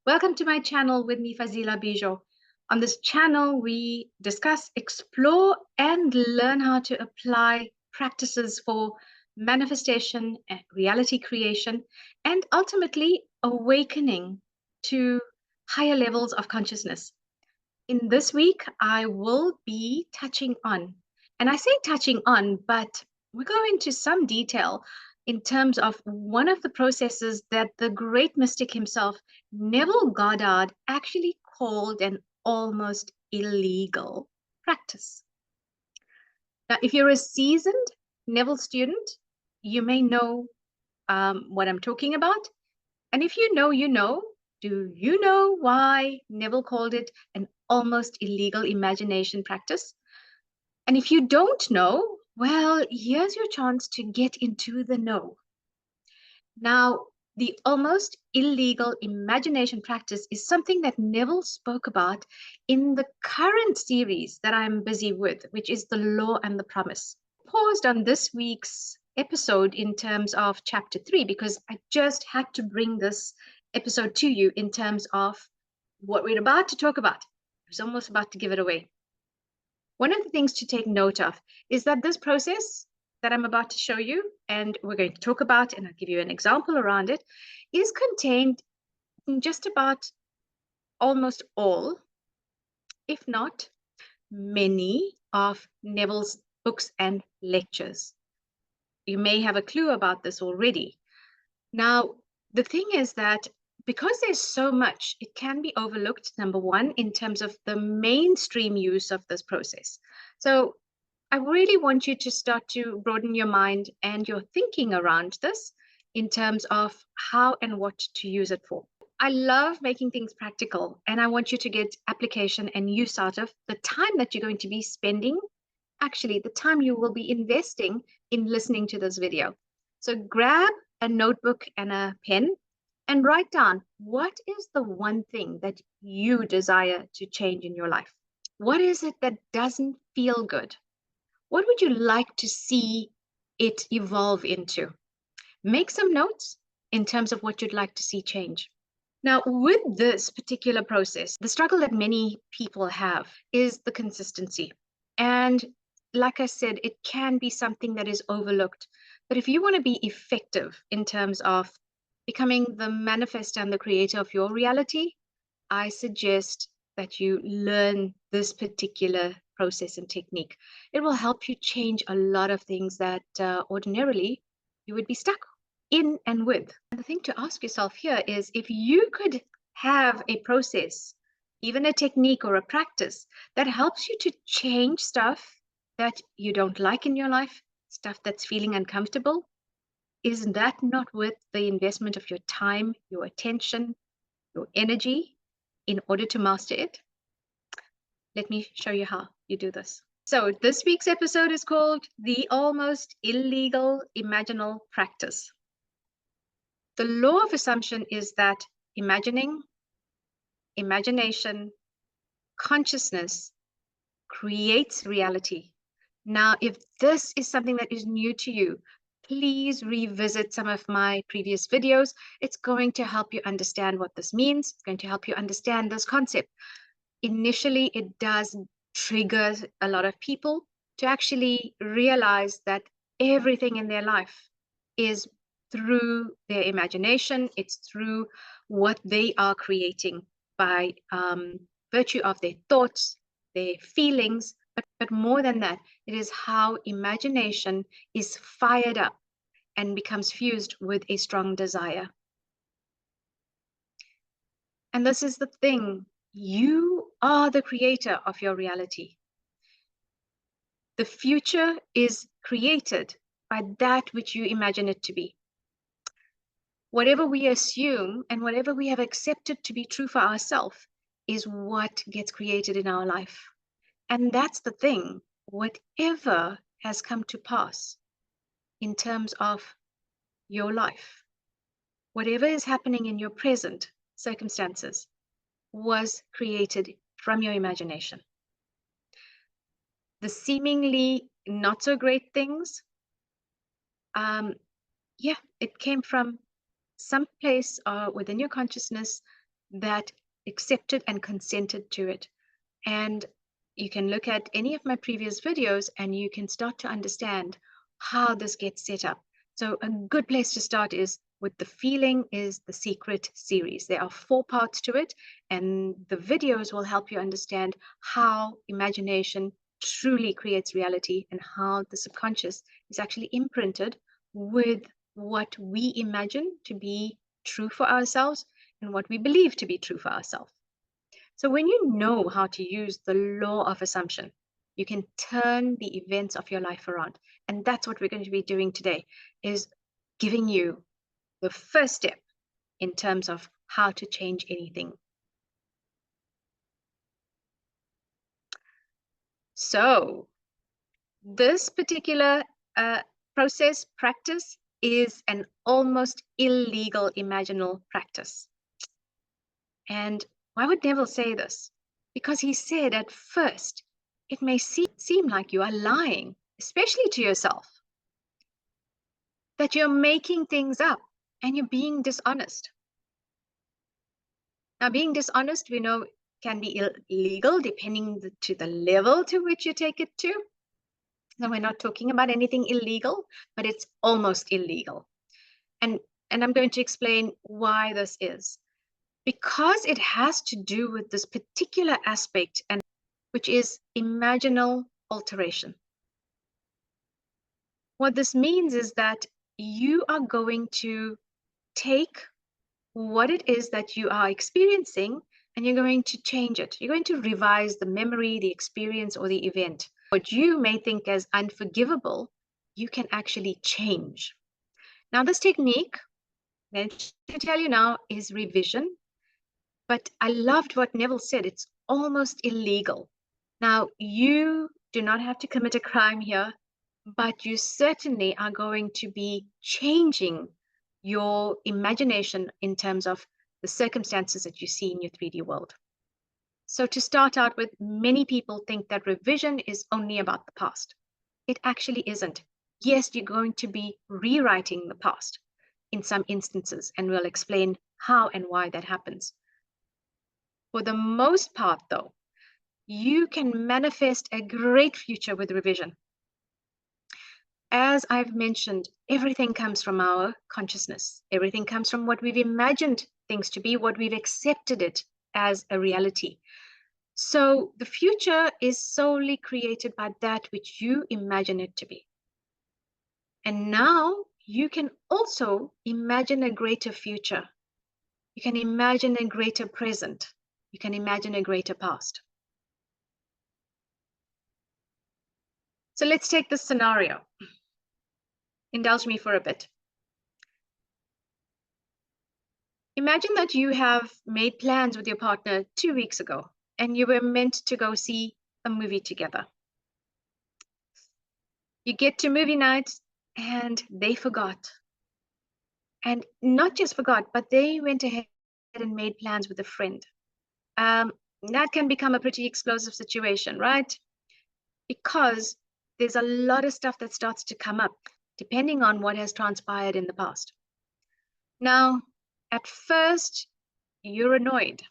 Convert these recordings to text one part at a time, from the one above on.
Welcome to my channel with me, Fazila Bijo. On this channel, we discuss, explore, and learn how to apply practices for manifestation, reality creation, and ultimately awakening to higher levels of consciousness. In this week, I will be touching on, and I say touching on, but we'll go into some detail in terms of one of the processes that the great mystic himself, Neville Goddard, actually called an almost illegal practice. Now, if you're a seasoned Neville student, you may know what I'm talking about. And if you know, you know. Do you know why Neville called it an almost illegal imagination practice? And if you don't know, well, here's your chance to get into the know. Now, the almost illegal imagination practice is something that Neville spoke about in the current series that I'm busy with, which is The Law and the Promise. Paused on this week's episode in terms of chapter 3 because I just had to bring this episode to you in terms of what we're about to talk about. I was almost about to give it away. One of the things to take note of is that this process that I'm about to show you, and we're going to talk about, and I'll give you an example around it, is contained in just about almost all, if not many, of Neville's books and lectures. You may have a clue about this already. Now, the thing is that because there's so much, it can be overlooked, number one, in terms of the mainstream use of this process. So I really want you to start to broaden your mind and your thinking around this in terms of how and what to use it for. I love making things practical, and I want you to get application and use out of the time that you're going to be spending, actually the time you will be investing in listening to this video. So grab a notebook and a pen and write down, what is the one thing that you desire to change in your life? What is it that doesn't feel good? What would you like to see it evolve into? Make some notes in terms of what you'd like to see change. Now, with this particular process, the struggle that many people have is the consistency. And like I said, it can be something that is overlooked. But if you want to be effective in terms of becoming the manifestor and the creator of your reality, I suggest that you learn this particular process and technique. It will help you change a lot of things that ordinarily you would be stuck in and with. And the thing to ask yourself here is, if you could have a process, even a technique or a practice that helps you to change stuff that you don't like in your life, stuff that's feeling uncomfortable, is that not worth the investment of your time, your attention, your energy in order to master it? Let me show you how you do this. So this week's episode is called The Almost Illegal Imaginal Practice. The law of assumption is that imagining, imagination, consciousness creates reality. Now, if this is something that is new to you, please revisit some of my previous videos. It's going to help you understand what this means. It's going to help you understand this concept. Initially, it does trigger a lot of people to actually realize that everything in their life is through their imagination. It's through what they are creating by virtue of their thoughts, their feelings, but more than that, it is how imagination is fired up and becomes fused with a strong desire. And this is the thing. You are the creator of your reality. The future is created by that which you imagine it to be. Whatever we assume and whatever we have accepted to be true for ourselves is what gets created in our life. And that's the thing. Whatever has come to pass in terms of your life, whatever is happening in your present circumstances, was created from your imagination. The seemingly not so great things, it came from some place within your consciousness that accepted and consented to it. And you can look at any of my previous videos and you can start to understand how this gets set up. So a good place to start is with The Feeling is the Secret series. There are 4 parts to it, and the videos will help you understand how imagination truly creates reality and how the subconscious is actually imprinted with what we imagine to be true for ourselves and what we believe to be true for ourselves. So when you know how to use the law of assumption, you can turn the events of your life around. And that's what we're going to be doing today, is giving you the first step in terms of how to change anything. So this particular practice, is an almost illegal imaginal practice. And why would Neville say this? Because he said at first, it may seem like you are lying, especially to yourself, that you're making things up and you're being dishonest. Now, being dishonest, we know, can be illegal depending to the level to which you take it to. So we're not talking about anything illegal, but it's almost illegal. And I'm going to explain why this is. Because it has to do with this particular aspect, and which is imaginal alteration. What this means is that you are going to take what it is that you are experiencing and you're going to change it. You're going to revise the memory, the experience, or the event. What you may think as unforgivable, you can actually change. Now, this technique, I'm going to tell you now, is revision. But I loved what Neville said. It's almost illegal. Now, you do not have to commit a crime here, but you certainly are going to be changing your imagination in terms of the circumstances that you see in your 3D world. So to start out with, many people think that revision is only about the past. It actually isn't. Yes, you're going to be rewriting the past in some instances, and we'll explain how and why that happens. For the most part, though, you can manifest a great future with revision. As I've mentioned, everything comes from our consciousness. Everything comes from what we've imagined things to be, what we've accepted it as a reality. So the future is solely created by that which you imagine it to be. And now you can also imagine a greater future. You can imagine a greater present. You can imagine a greater past. So let's take this scenario. Indulge me for a bit. Imagine that you have made plans with your partner 2 weeks ago, and you were meant to go see a movie together. You get to movie night, and they forgot. And not just forgot, but they went ahead and made plans with a friend. That can become a pretty explosive situation, right? Because there's a lot of stuff that starts to come up, depending on what has transpired in the past. Now, at first, you're annoyed.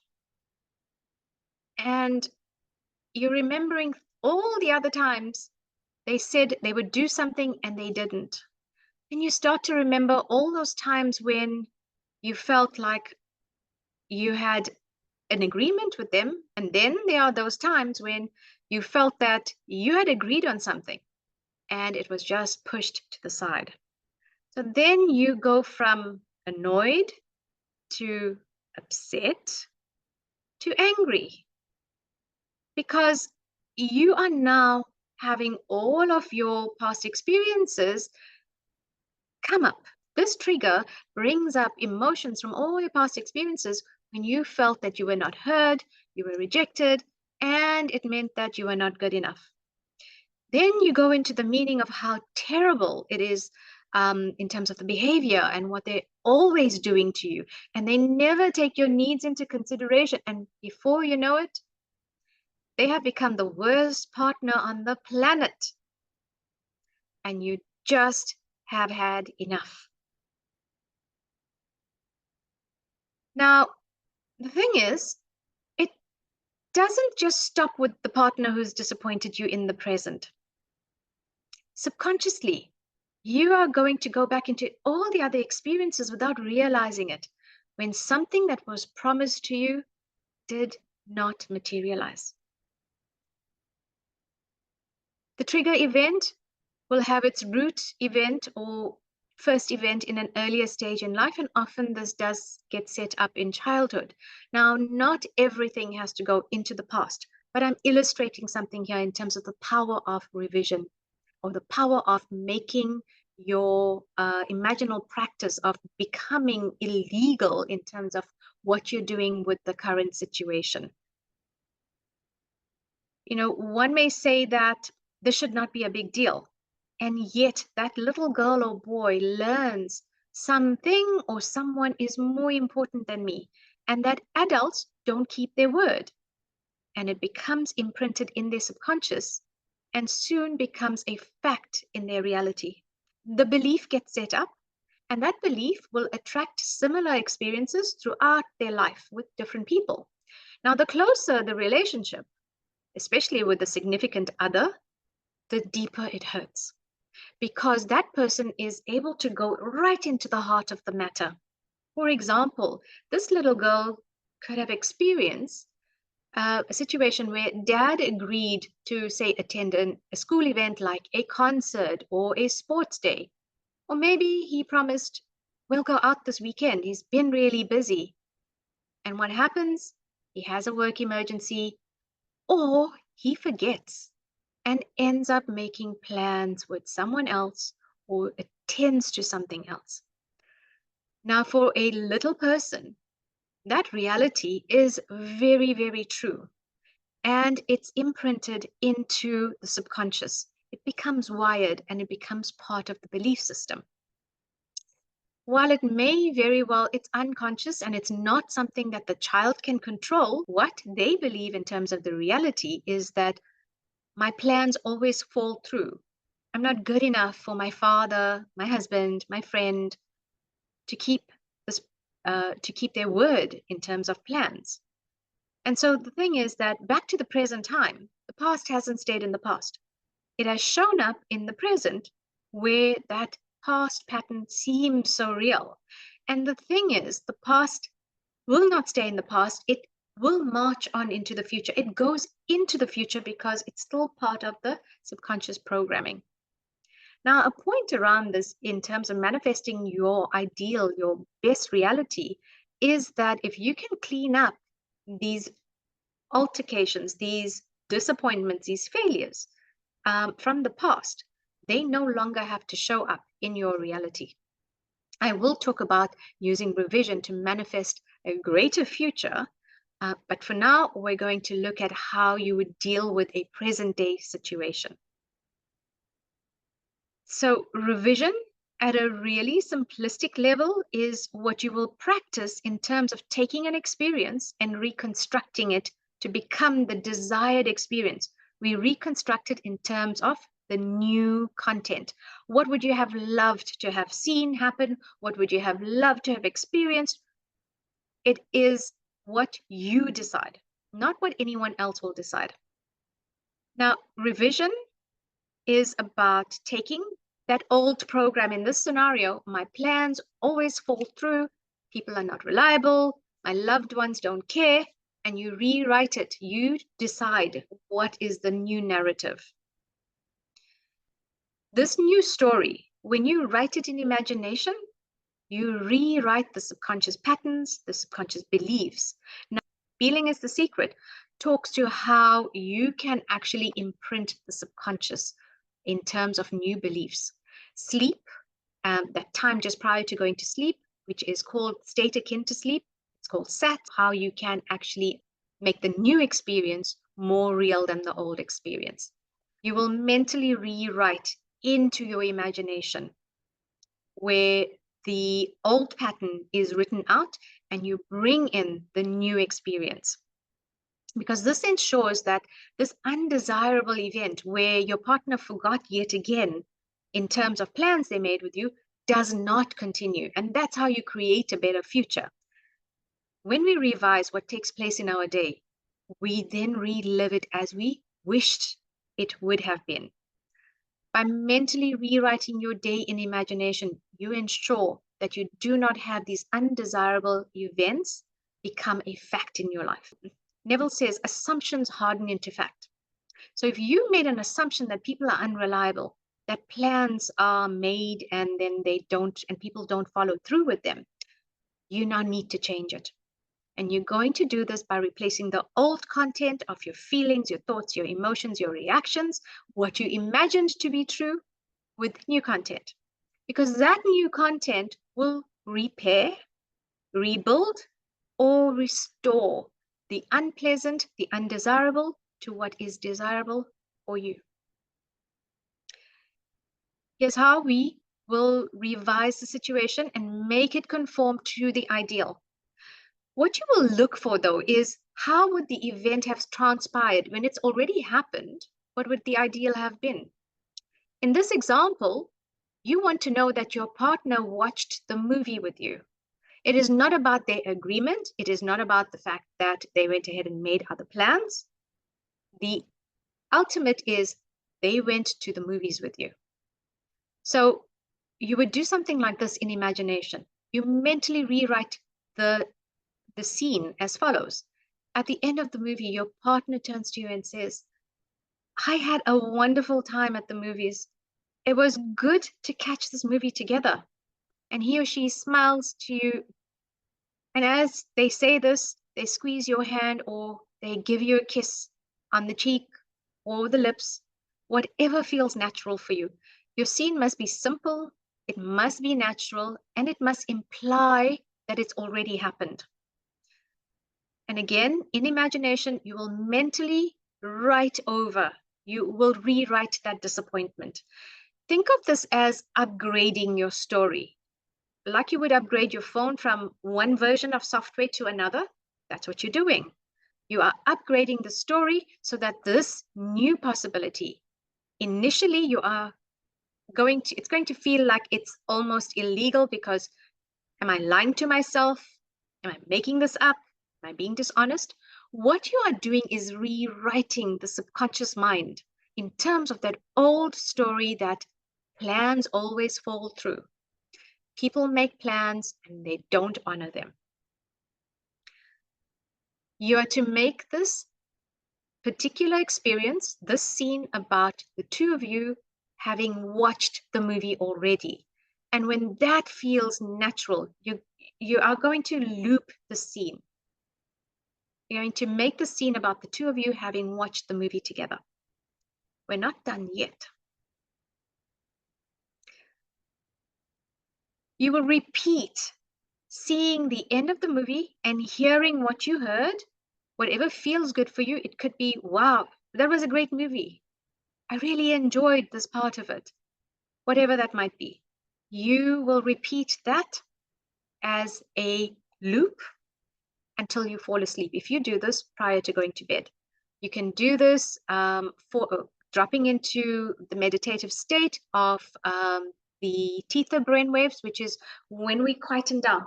And you're remembering all the other times they said they would do something and they didn't. And you start to remember all those times when you felt like you had an agreement with them. And then there are those times when you felt that you had agreed on something and it was just pushed to the side. So then you go from annoyed to upset to angry, because you are now having all of your past experiences come up. This trigger brings up emotions from all your past experiences when you felt that you were not heard, you were rejected, and it meant that you were not good enough. Then you go into the meaning of how terrible it is in terms of the behavior and what they're always doing to you. And they never take your needs into consideration. And before you know it, they have become the worst partner on the planet. And you just have had enough. Now, The thing is, it doesn't just stop with the partner who's disappointed you in the present. Subconsciously, you are going to go back into all the other experiences without realizing it when something that was promised to you did not materialize. The trigger event will have its root event or first event in an earlier stage in life, and often this does get set up in childhood. Now, not everything has to go into the past, but I'm illustrating something here in terms of the power of revision or the power of making your imaginal practice of becoming illegal in terms of what you're doing with the current situation. You know, one may say that this should not be a big deal. And yet that little girl or boy learns something or someone is more important than me, and that adults don't keep their word. And it becomes imprinted in their subconscious and soon becomes a fact in their reality. The belief gets set up, and that belief will attract similar experiences throughout their life with different people. Now, the closer the relationship, especially with a significant other, the deeper it hurts because that person is able to go right into the heart of the matter. For example, this little girl could have experienced a situation where dad agreed to, say, attend a school event like a concert or a sports day. Or maybe he promised, we'll go out this weekend. He's been really busy. And what happens? He has a work emergency, or he forgets and ends up making plans with someone else or attends to something else. Now, for a little person, that reality is very, very true. And it's imprinted into the subconscious. It becomes wired and it becomes part of the belief system. While it may very well, it's unconscious and it's not something that the child can control, what they believe in terms of the reality is that my plans always fall through. I'm not good enough for my father, my husband, my friend to keep this, to keep their word in terms of plans. And so the thing is that back to the present time, the past hasn't stayed in the past. It has shown up in the present where that past pattern seems so real. And the thing is, the past will not stay in the past. It will march on into the future. It goes into the future because it's still part of the subconscious programming. Now, a point around this in terms of manifesting your ideal, your best reality, is that if you can clean up these altercations, these disappointments, these failures from the past, they no longer have to show up in your reality. I will talk about using revision to manifest a greater future, but for now, we're going to look at how you would deal with a present day situation. So revision at a really simplistic level is what you will practice in terms of taking an experience and reconstructing it to become the desired experience. We reconstruct it in terms of the new content. What would you have loved to have seen happen? What would you have loved to have experienced? It is what you decide, not what anyone else will decide. Now, revision is about taking that old program. In this scenario, my plans always fall through, people are not reliable, my loved ones don't care, and you rewrite it. You decide what is the new narrative. This new story, when you write it in imagination, you rewrite the subconscious patterns, the subconscious beliefs. Now, Feeling is the Secret talks to how you can actually imprint the subconscious in terms of new beliefs. Sleep, that time just prior to going to sleep, which is called state akin to sleep. It's called SAT, how you can actually make the new experience more real than the old experience. You will mentally rewrite into your imagination where the old pattern is written out and you bring in the new experience. Because this ensures that this undesirable event where your partner forgot yet again in terms of plans they made with you does not continue. And that's how you create a better future. When we revise what takes place in our day, we then relive it as we wished it would have been. By mentally rewriting your day in imagination, you ensure that you do not have these undesirable events become a fact in your life. Neville says assumptions harden into fact. So if you made an assumption that people are unreliable, that plans are made and then they don't, and people don't follow through with them, you now need to change it. And you're going to do this by replacing the old content of your feelings, your thoughts, your emotions, your reactions, what you imagined to be true, with new content. Because that new content will repair, rebuild, or restore the unpleasant, the undesirable to what is desirable for you. Here's how we will revise the situation and make it conform to the ideal. What you will look for, though, is how would the event have transpired when it's already happened? What would the ideal have been? In this example, you want to know that your partner watched the movie with you. It is not about their agreement. It is not about the fact that they went ahead and made other plans. The ultimate is they went to the movies with you. So you would do something like this in imagination. You mentally rewrite the scene as follows. At the end of the movie, your partner turns to you and says, I had a wonderful time at the movies. It was good to catch this movie together. And he or she smiles to you. And as they say this, they squeeze your hand or they give you a kiss on the cheek or the lips, whatever feels natural for you. Your scene must be simple, it must be natural, and it must imply that it's already happened. And again, in imagination, you will mentally write over, you will rewrite that disappointment. Think of this as upgrading your story. Like you would upgrade your phone from one version of software to another, that's what you're doing. You are upgrading the story so that this new possibility, initially you are it's going to feel like it's almost illegal because am I lying to myself? Am I making this up? Am I being dishonest? What you are doing is rewriting the subconscious mind in terms of that old story that plans always fall through. People make plans and they don't honor them. You are to make this particular experience, this scene about the two of you having watched the movie already. And when that feels natural, you are going to loop the scene. You're going to make the scene about the two of you having watched the movie together. We're not done yet. You will repeat seeing the end of the movie and hearing what you heard, whatever feels good for you. It could be, wow, that was a great movie. I really enjoyed this part of it. Whatever that might be. You will repeat that as a loop until you fall asleep. If you do this prior to going to bed, you can do this for dropping into the meditative state of the theta brainwaves, which is when we quieten down.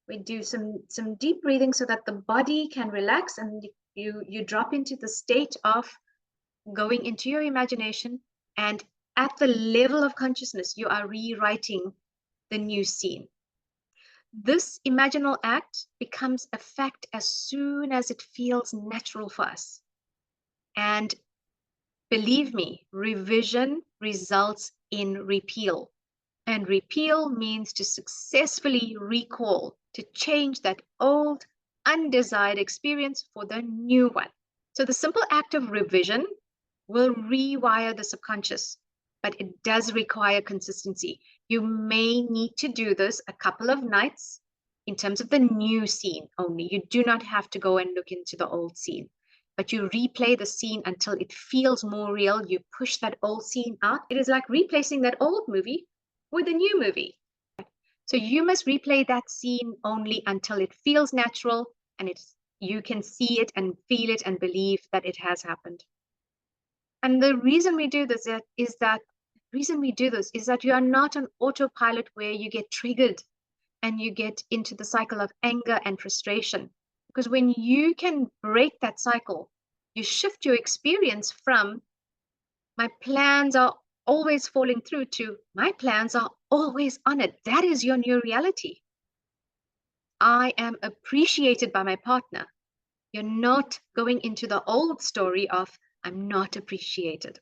We do some deep breathing so that the body can relax, and you drop into the state of going into your imagination, and at the level of consciousness, you are rewriting the new scene. This imaginal act becomes a fact as soon as it feels natural for us. And believe me, revision results in repeal. And repeal means to successfully recall, to change that old, undesired experience for the new one. So the simple act of revision will rewire the subconscious, but it does require consistency. You may need to do this a couple of nights in terms of the new scene only. You do not have to go and look into the old scene, but you replay the scene until it feels more real. You push that old scene out. It is like replacing that old movie with a new movie. So you must replay that scene only until it feels natural and you can see it and feel it and believe that it has happened. And the reason we do this is that you are not on autopilot where you get triggered and you get into the cycle of anger and frustration. Because when you can break that cycle, you shift your experience from my plans are always falling through to my plans are always honored. That is your new reality. I am appreciated by my partner. You're not going into the old story of I'm not appreciated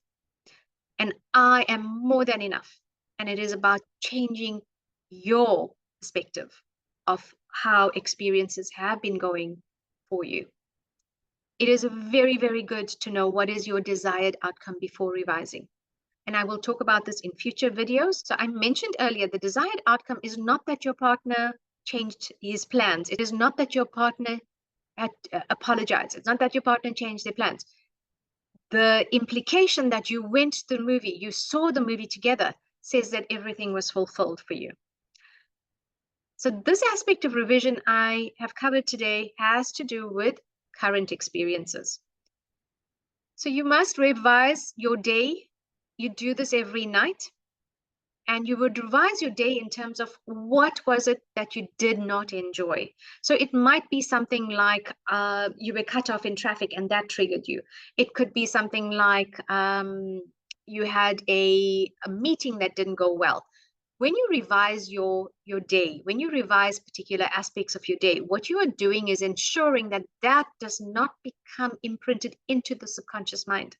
and I am more than enough. And it is about changing your perspective of how experiences have been going for you. It is very, very good to know what is your desired outcome before revising. And I will talk about this in future videos. So I mentioned earlier, the desired outcome is not that your partner changed his plans. It is not that your partner had apologized. It's not that your partner changed their plans. The implication that you went to the movie, you saw the movie together, says that everything was fulfilled for you. So this aspect of revision I have covered today has to do with current experiences. So you must revise your day. You do this every night. And you would revise your day in terms of what was it that you did not enjoy. So it might be something like you were cut off in traffic and that triggered you. It could be something like you had a meeting that didn't go well. When you revise your day, when you revise particular aspects of your day, what you are doing is ensuring that that does not become imprinted into the subconscious mind.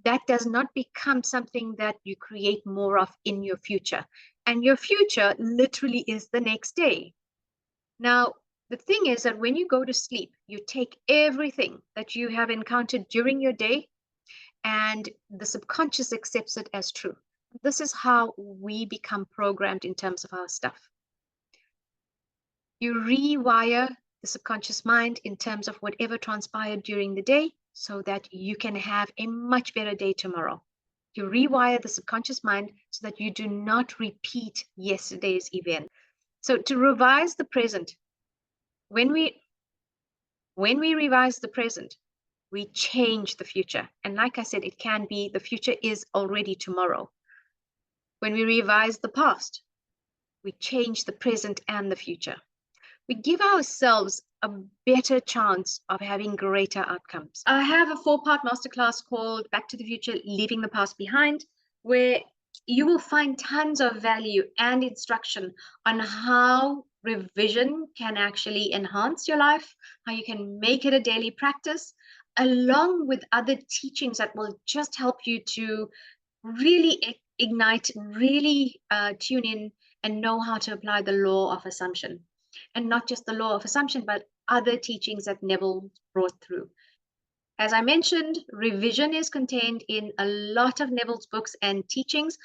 That does not become something that you create more of in your future. And your future literally is the next day. Now, the thing is that when you go to sleep, you take everything that you have encountered during your day and the subconscious accepts it as true. This is how we become programmed in terms of our stuff. You rewire the subconscious mind in terms of whatever transpired during the day so that you can have a much better day tomorrow. You rewire the subconscious mind so that you do not repeat yesterday's event. So to revise the present, when we revise the present, we change the future. And like I said, it can be the future is already tomorrow. When we revise the past, we change the present and the future. We give ourselves a better chance of having greater outcomes. I have a 4-part masterclass called Back to the Future, Leaving the Past Behind, where you will find tons of value and instruction on how revision can actually enhance your life, how you can make it a daily practice, along with other teachings that will just help you to really ignite, really tune in and know how to apply the law of assumption. And not just the law of assumption, but other teachings that Neville brought through. As I mentioned, revision is contained in a lot of Neville's books and teachings.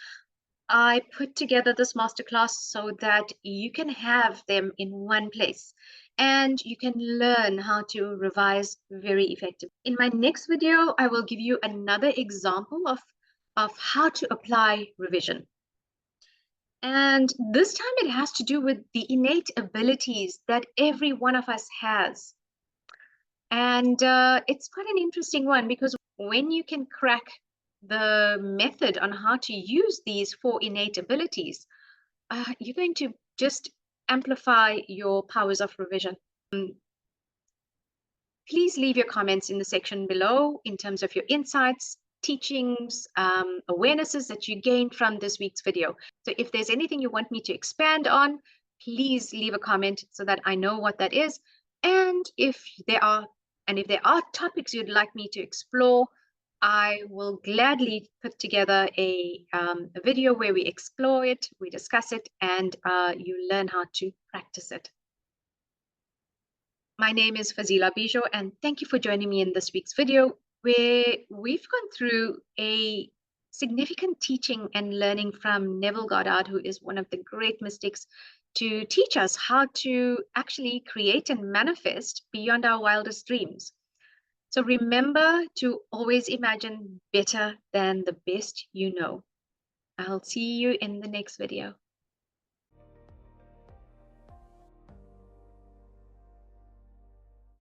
I put together this masterclass so that you can have them in one place and you can learn how to revise very effectively. In my next video, I will give you another example of how to apply revision. And this time it has to do with the innate abilities that every one of us has. And it's quite an interesting one because when you can crack the method on how to use these 4 innate abilities, you're going to just amplify your powers of revision. Please leave your comments in the section below in terms of your insights, teachings, awarenesses that you gained from this week's video. So if there's anything you want me to expand on, please leave a comment so that I know what that is. And if there are topics you'd like me to explore, I will gladly put together a video where we explore it, we discuss it, and you learn how to practice it. My name is Fazila Bijo, and thank you for joining me in this week's video, where we've gone through a significant teaching and learning from Neville Goddard, who is one of the great mystics, to teach us how to actually create and manifest beyond our wildest dreams. So remember to always imagine better than the best you know. I'll see you in the next video.